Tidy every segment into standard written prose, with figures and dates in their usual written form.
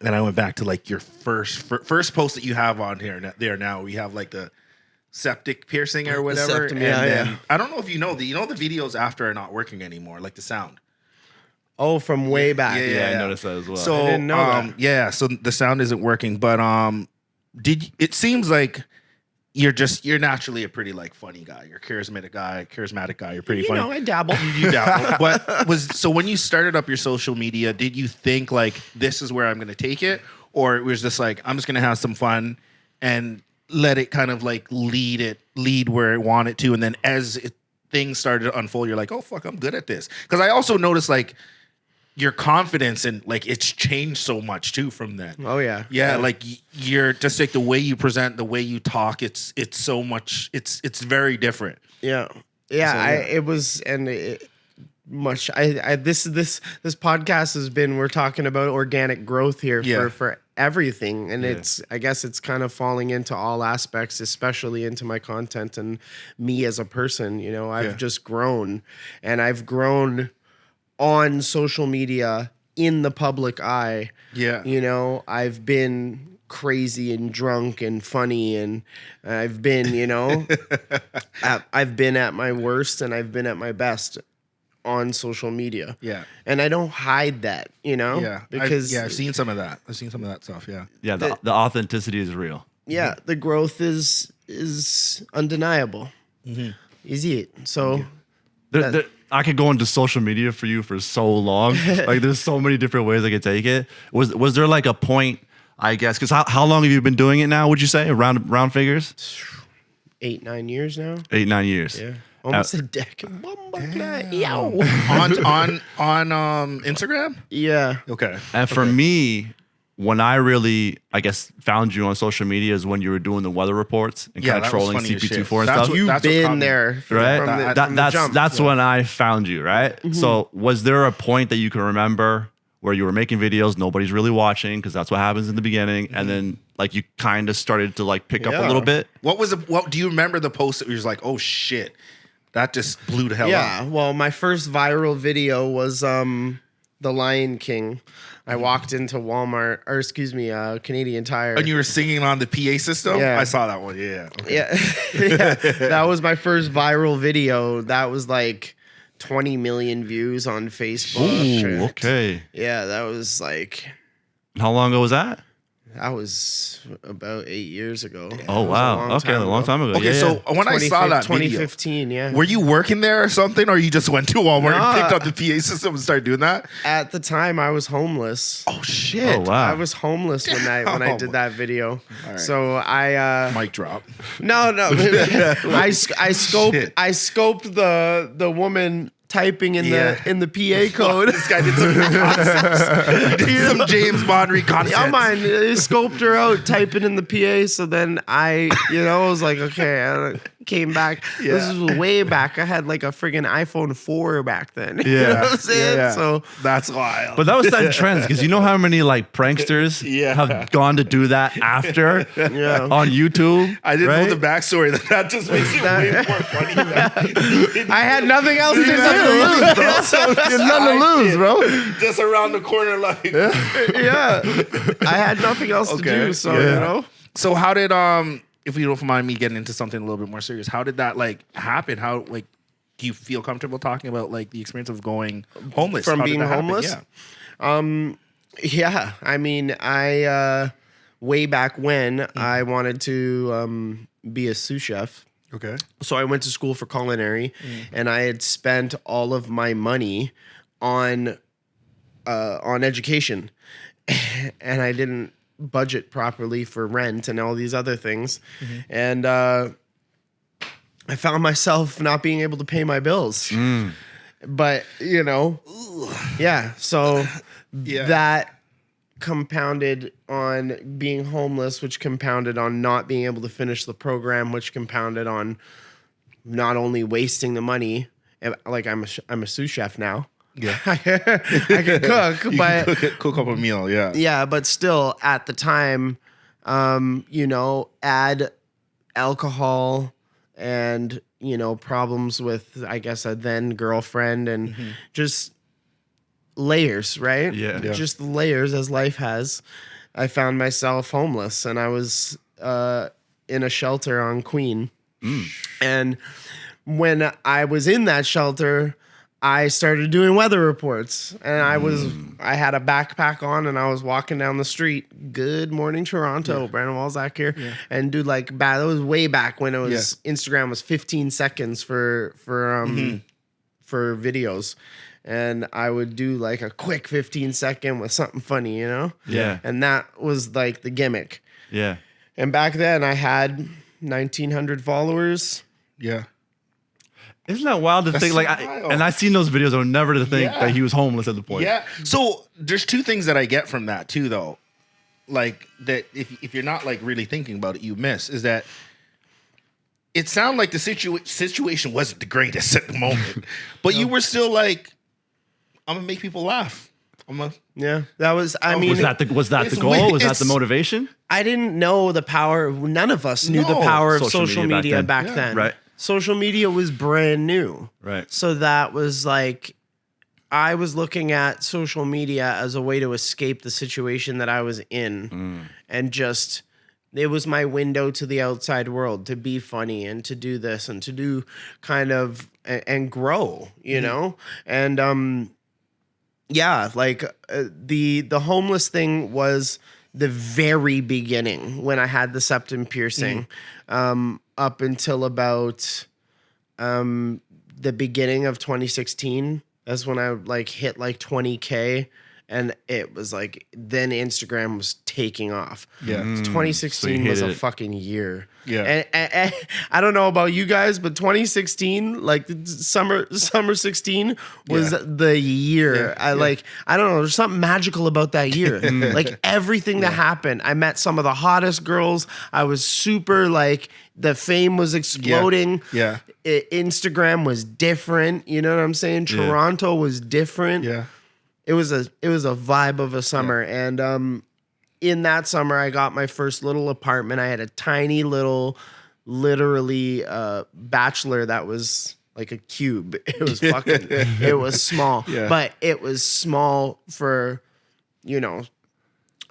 and I went back to like your first post that you have on here. There now we have like the septic piercing or whatever. septum, and yeah, then, yeah. I don't know if you know the videos after are not working anymore, like the sound. Oh, from way back. Yeah. I noticed that as well. So I didn't know that. yeah, so the sound isn't working, but it seems like you're naturally a pretty like funny guy. You're a charismatic guy. You're pretty funny. I dabble. You dabble. But so when you started up your social media, did you think like this is where I'm going to take it, or it was just like I'm just going to have some fun and let it kind of like lead where it wanted to, and then things started to unfold, you're like, oh fuck, I'm good at this. Because I also noticed like your confidence and like it's changed so much too from then. Oh yeah. Yeah, like you're just like the way you present, the way you talk, it's so much, it's very different. Yeah. It was, and this podcast has been, we're talking about organic growth here for everything, and I guess it's kind of falling into all aspects, especially into my content and me as a person. You know, I've just grown, and I've grown on social media in the public eye. Yeah. You know, I've been crazy and drunk and funny, and I've been, you know, I've been at my worst and I've been at my best on social media. Yeah. And I don't hide that, you know? Yeah. Because I've seen some of that. I've seen some of that stuff. Yeah. Yeah, the authenticity is real. yeah, the growth is undeniable. Mm-hmm. Is it? So I could go into social media for you for so long. Like, there's so many different ways I could take it. Was there like a point, I guess, because how long have you been doing it now, would you say? Round figures? 8-9 years now. 8-9 years. Yeah. Almost a decade. on Instagram? Yeah. Okay. And for me, when I really, I guess, found you on social media is when you were doing the weather reports and kind of that was trolling funny as shit. CP24 and That's stuff. what- You've caught been me. there Right? from the jump. That's when I found you, right? So was there a point that you can remember where you were making videos, nobody's really watching, because that's what happens in the beginning, and then like you kind of started to like pick up a little bit? What do you remember the post that was like, oh shit, that just blew the hell Yeah, up? well, my first viral video was The Lion King. I walked into Walmart, or excuse me, Canadian Tire. And you were singing on the PA system? Yeah. I saw that one. Yeah. Okay. Yeah. That was my first viral video. That was like 20 million views on Facebook. Ooh, okay. Yeah, that was How long ago was that? that was about 8 years ago. Oh, wow. Okay, a long time ago. Okay, Yeah, so yeah. when I saw that video, 2015, yeah. were you working there or something, or you just went to Walmart Nah. and picked up the PA system and started doing that? At the time, I was homeless. Oh shit! Oh, wow. I was homeless when I did that video. right. So I Mic drop. no. I Shit. scoped the woman typing in Yeah. the PA code. This guy did some reconnaissance. He did some James Bond reconnaissance. Yeah, man, I scoped her out, typing in the PA. So then I was like, okay, I came back. This Yeah. was way back. I had like a friggin' iPhone 4 back then. You know Yeah, what I'm saying? yeah. So That's wild. But that was that trends, because you know how many like pranksters Yeah. have gone to do that after Yeah. on YouTube? I didn't right? know the backstory. That just makes it way more funny. I had nothing else to do. You have nothing to lose, bro. Just around the corner, like. Yeah. I had nothing else to Okay. do. So, Yeah. you know. So how did if you don't mind me getting into something a little bit more serious, how did that like happen? How like do you feel comfortable talking about like the experience of going homeless From How did being that happen? homeless? Yeah. Yeah, I mean, I way back when I wanted to be a sous chef. Okay. So I went to school for culinary, and I had spent all of my money on education, and I didn't budget properly for rent and all these other things, and I found myself not being able to pay my bills. But yeah. So Yeah. that compounded on being homeless, which compounded on not being able to finish the program, which compounded on not only wasting the money. Like I'm a sous chef now. Yeah. I can cook, You but can cook up a meal. Yeah. yeah, but still at the time, add alcohol and, problems with, I guess, a then girlfriend and just layers, right? Yeah. Yeah. Just layers as life has. I found myself homeless, and I was in a shelter on Queen. And when I was in that shelter, I started doing weather reports, and I had a backpack on, and I was walking down the street. Good morning, Toronto. Brandon Walzak here, and dude, like, that was way back when it was Instagram was 15 seconds for videos, and I would do like a quick 15-second with something funny, you know? Yeah. And that was like the gimmick. Yeah. And back then, I had 1,900 followers. Yeah. Isn't that wild to think? Like, wild. and I seen those videos. I would never to think that he was homeless at the point. Yeah. So there's two things that I get from that too, though. Like that, if you're not like really thinking about it, you miss is that it sounded like the situation wasn't the greatest at the moment, but you were still like, I'm gonna make people laugh. Yeah, that was. I mean, was that the it's goal? weird. Was that the motivation? I didn't know the power. None of us knew the power of social media back then. Right. Social media was brand new. Right. So that was like, I was looking at social media as a way to escape the situation that I was in, and just. It was my window to the outside world to be funny and to do this and to do kind of and grow, you know? And yeah, like the homeless thing was the very beginning when I had the septum piercing, up until about the beginning of 2016. That's when I like hit like 20K. And it was like, then Instagram was taking off. Yeah. 2016 So was a it. fucking year. Yeah. And I don't know about you guys, but 2016, like summer 16 was the year. Yeah. I don't know. There's something magical about that year. Like everything that happened. I met some of the hottest girls. I was super like, the fame was exploding. Yeah. Instagram was different. You know what I'm saying? Yeah. Toronto was different. Yeah. It was a vibe of a summer, and in that summer, I got my first little apartment. I had a tiny little, literally, bachelor that was like a cube. It was fucking. It was small, but it was small for, you know,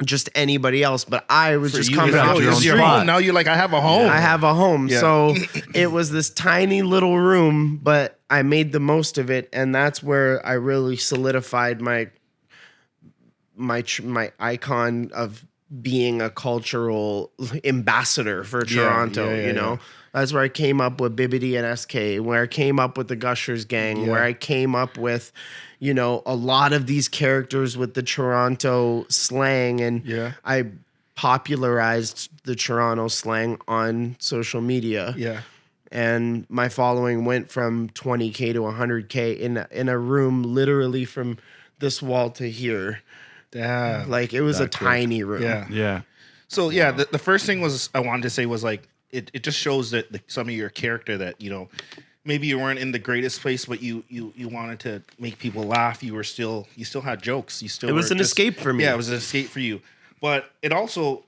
just anybody else. But I was just coming out your the own street. spot. Now you're like, I have a home. I have a home. Yeah. So it was this tiny little room, but I made the most of it. And that's where I really solidified my icon of being a cultural ambassador for Toronto, you know? That's where I came up with Bibbidi and SK, where I came up with the Gushers gang, where I came up with, you know, a lot of these characters with the Toronto slang. And I popularized the Toronto slang on social media. Yeah. And my following went from 20K to 100K in a room literally from this wall to here. Damn. Like it was a tiny room. Yeah. Yeah. So yeah, the first thing was I wanted to say was like it just shows that some of your character that, you know, maybe you weren't in the greatest place, but you wanted to make people laugh. You still had jokes. It was an escape for me. Yeah, it was an escape for you. But it also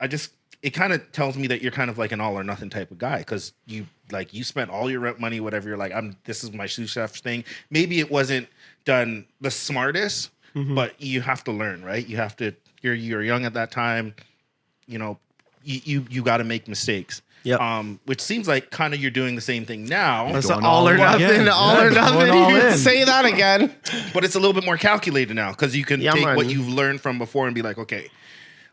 it kind of tells me that you're kind of like an all or nothing type of guy, because you spent all your rent money, whatever. You're like, this is my sous chef thing. Maybe it wasn't done the smartest, but you have to learn, right? You have to. You're young at that time. You know, you got to make mistakes. Yeah. Which seems like kind of you're doing the same thing now. It's Going all or all in. nothing. Yeah. All or Yeah, going nothing. all You in. say that again. But it's a little bit more calculated now, because you can Yeah, take man. what you've learned from before and be like, okay,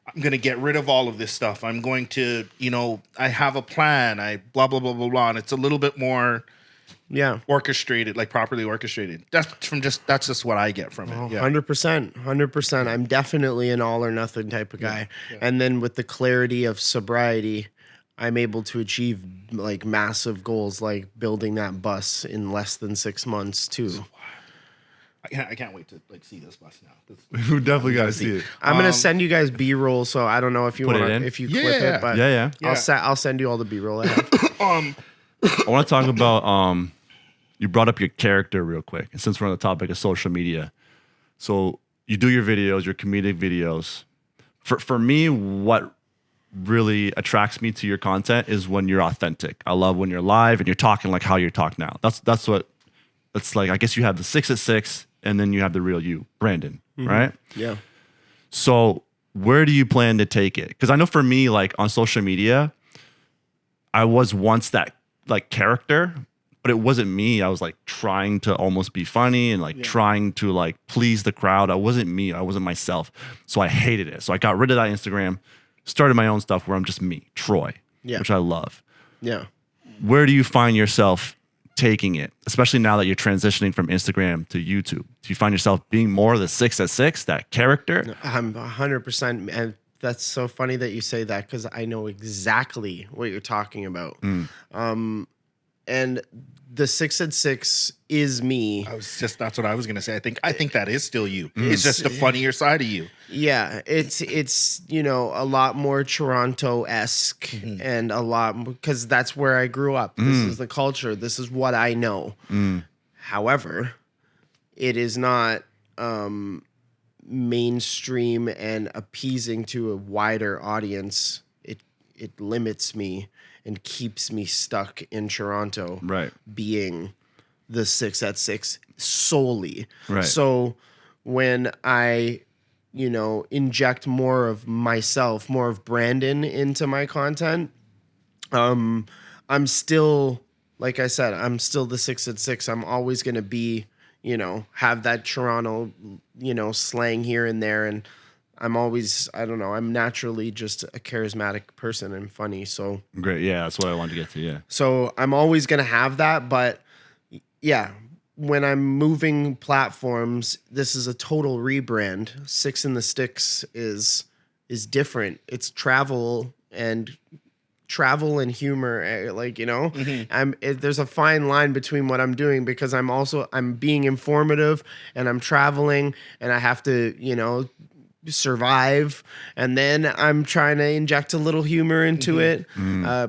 I'm going to get rid of all of this stuff. I'm going to, you know, I have a plan. I blah, blah, blah, blah, blah. And it's a little bit more Yeah. orchestrated, like properly orchestrated. That's just what I get from it. Yeah. 100%. I'm definitely an all or nothing type of guy. And then with the clarity of sobriety, I'm able to achieve like massive goals, like building that bus in less than 6 months too. I can't wait to like see this bus now. We definitely got to see it. I'm gonna send you guys B-roll, so I don't know if you Put it want in? if you Yeah. clip it, but Yeah. I'll send you all the B-roll I have. I want to talk about you brought up your character real quick, and since we're on the topic of social media, so you do your videos, your comedic videos. For me, what really attracts me to your content is when you're authentic. I love when you're live and you're talking like how you talk now. That's what it's like. I guess you have the 6 at 6 and then you have the real you, Brandon, right? Yeah. So where do you plan to take it? Because I know for me, like on social media, I was once that like character, but it wasn't me. I was like trying to almost be funny and like trying to like please the crowd. I wasn't me. I wasn't myself. So I hated it. So I got rid of that Instagram, started my own stuff where I'm just me, Troy, which I love. Yeah. Where do you find yourself taking it, especially now that you're transitioning from Instagram to YouTube? Do you find yourself being more the 6 at 6, that character? I'm 100%. And that's so funny that you say that because I know exactly what you're talking about. And the 6 at 6 is me. That's what I was gonna say. I think that is still you. It's just the funnier side of you. Yeah, it's a lot more Toronto-esque and a lot because that's where I grew up. This is the culture. This is what I know. However, it is not mainstream and appeasing to a wider audience. It limits me and keeps me stuck in Toronto, Right. being the 6 at 6 solely. Right. So when I, inject more of myself, more of Brandon into my content, I'm still, like I said, I'm still the 6 at 6. I'm always going to be, have that Toronto, slang here and there. And I'm always, I don't know, I'm naturally just a charismatic person and funny. So Great. Yeah, that's what I wanted to get to. Yeah. so I'm always going to have that. But yeah, when I'm moving platforms, this is a total rebrand. 6 in the Sticks is different. It's travel and humor, like, there's a fine line between what I'm doing because I'm being informative and I'm traveling and I have to, survive, and then I'm trying to inject a little humor into it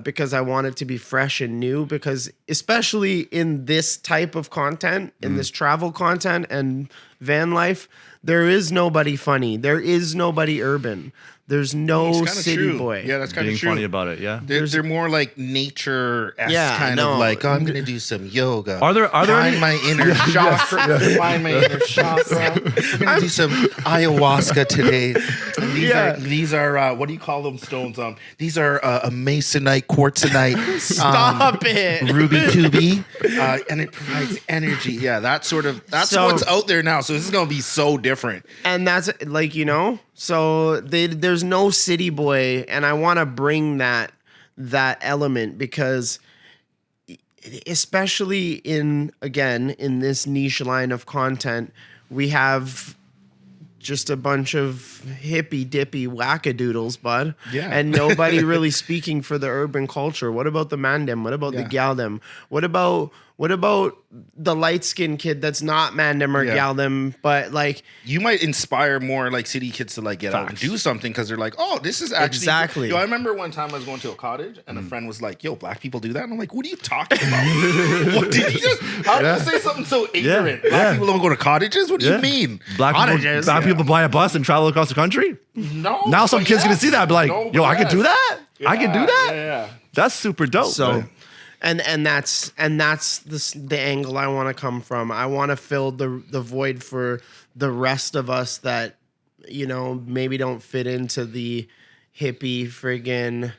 because I want it to be fresh and new, because especially in this type of content, in this travel content and van life, there is nobody funny, there is nobody urban, there's no city true. boy. Yeah, that's kind of Being true. funny about it. Yeah. They're more like nature-esque, kind no. of like, I'm going to do some yoga. Are there find any- my inner chakra. Find my inner chakra. I'm going to do some ayahuasca today. And these are what do you call them stones? These are a masonite, quartzonite. Stop it. Ruby tubi. And it provides energy. Yeah, that's So- what's out there now. So this is going to be so different. And that's like, so there's no city boy, and I want to bring that element because especially in this niche line of content, we have just a bunch of hippy dippy wackadoodles, bud. Yeah. And nobody really speaking for the urban culture. What about the mandem? What about the galdem? What about the light-skinned kid that's not mandem or galdem, but like You might inspire more like city kids to like get out and do something because they're like, oh, this is actually Exactly. Yo, I remember one time I was going to a cottage and a friend was like, yo, black people do that, and I'm like, what are you talking about? What did you just? How did you say something so ignorant? Black people don't go to cottages. What do you mean? Black people buy a bus and travel across the country? No. Now some but kids gonna see that, be like, No, yo, but I can do that? I can do that? Yeah. That's super dope. so. man. And that's the angle I want to come from. I want to fill the void for the rest of us that maybe don't fit into the hippie friggin'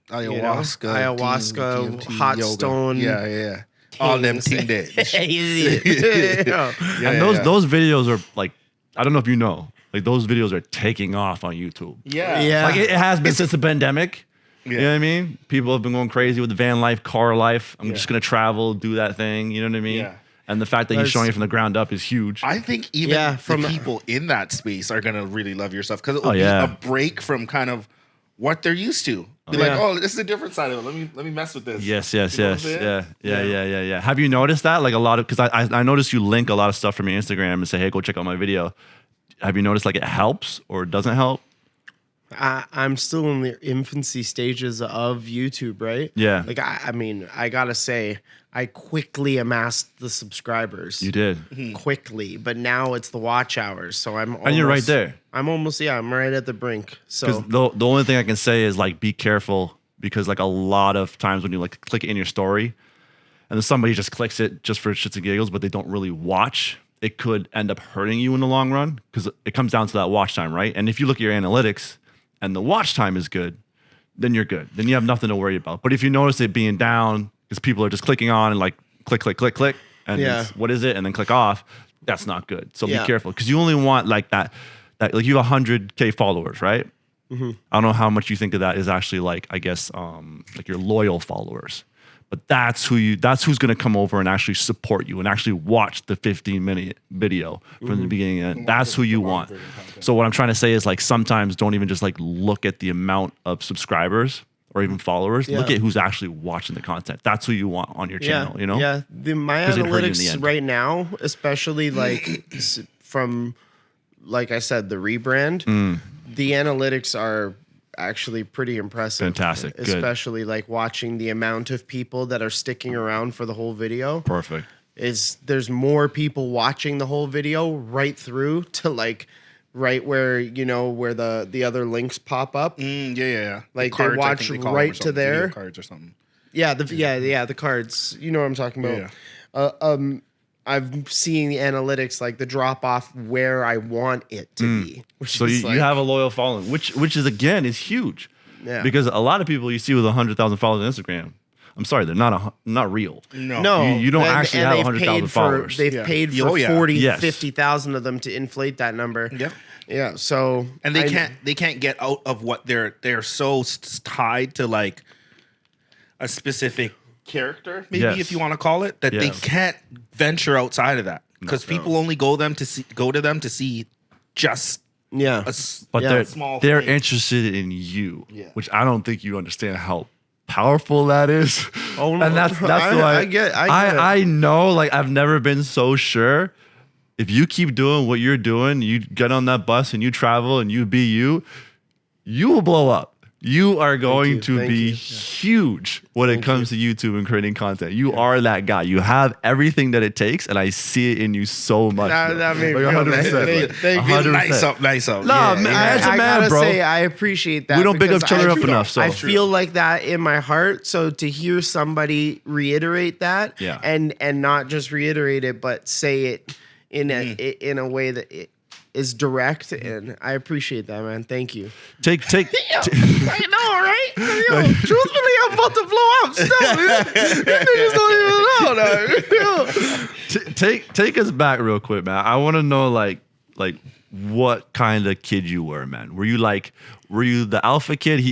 Ayahuasca, ayahuasca, DMT, hot yoga. stone. Yeah. All them team days. Yeah. And those videos are like, I don't know if you know, like those videos are taking off on YouTube. Yeah. Like it has been since the pandemic. You know what I mean? People have been going crazy with the van life, car life. I'm just gonna travel, do that thing. You know what I mean? Yeah. And the fact that you're showing it from the ground up is huge. I think even the people in that space are gonna really love your stuff because it will be a break from kind of what they're used to. Be like, oh, this is a different side of it. Let me mess with this. Yes. You know what I'm saying? Yeah. Have you noticed that? Like a lot of, because I noticed you link a lot of stuff from your Instagram and say, hey, go check out my video. Have you noticed like it helps or it doesn't help? I'm still in the infancy stages of YouTube, right? Yeah. Like I mean, I gotta say, I quickly amassed the subscribers. You did. Quickly, but now it's the watch hours, so And you're right there. I'm right at the brink. So Because the only thing I can say is like be careful, because like a lot of times when you like click it in your story and then somebody just clicks it just for shits and giggles, but they don't really watch, it could end up hurting you in the long run because it comes down to that watch time, right? And if you look at your analytics and the watch time is good, then you're good. Then you have nothing to worry about. But if you notice it being down because people are just clicking on and like click, click, click, click, and it's, what is it? And then click off, that's not good. So be careful because you only want like that like you have 100K followers, right? I don't know how much you think of that is actually like, I guess, like your loyal followers. But that's who's going to come over and actually support you and actually watch the 15-minute video from the beginning. And that's who you want. So what I'm trying to say is like sometimes don't even just like look at the amount of subscribers or even followers. Look at who's actually watching the content. That's who you want on your channel, you know? Yeah, my 'Cause it hurt you in the analytics end. right now, especially like from, like I said, the rebrand, the analytics are actually pretty impressive. Fantastic. Good. Especially like watching the amount of people that are sticking around for the whole video. Perfect. There's more people watching the whole video right through to like right where where the other links pop up. Yeah. Like The cards, they I watch think they call them, right or to something, there. video cards or something. Yeah, the cards. You know what I'm talking about. I've seen the analytics, like the drop off where I want it to be. So you have a loyal following, which is again is huge. Yeah. Because a lot of people you see with 100,000 followers on Instagram, I'm sorry, they're not real. No, You don't and- actually and have they've 100,000 paid followers. They've paid for Oh, yeah. 40, Yes. 50,000 of them to inflate that number. Yep. Yeah. So And they can't get out of what they're so tied to like a specific character, maybe Yes. if you want to call it, that they Yes. can't venture outside of that because people only go to them to see just Yeah. But Yeah. they're thing. interested in you, Yeah. which I don't think you understand how powerful that is. Oh, no. And that's I why I get it. I know, like I've never been so sure. If you keep doing what you're doing, you get on that bus and you travel and you be you will blow up. You are going to Thank be you. huge when it comes to YouTube and creating content. You are that guy. You have everything that it takes, and I see it in you so much. bro. That made me Like, feel 100%. nice. Thank you. 100%. Nice up. No, Yeah, man, yeah. as a I man, gotta bro. say, I appreciate that. We don't big up because each other I up enough, so. I feel like that in my heart. So to hear somebody reiterate that, Yeah. and not just reiterate it, but say it in a way that it is direct, and I appreciate that, man. Thank you. Take I know, right? Yo, truthfully, I'm about to blow up still. You niggas don't even know. take us back real quick, man. I want to know like what kind of kid you were, man. Were you the alpha kid?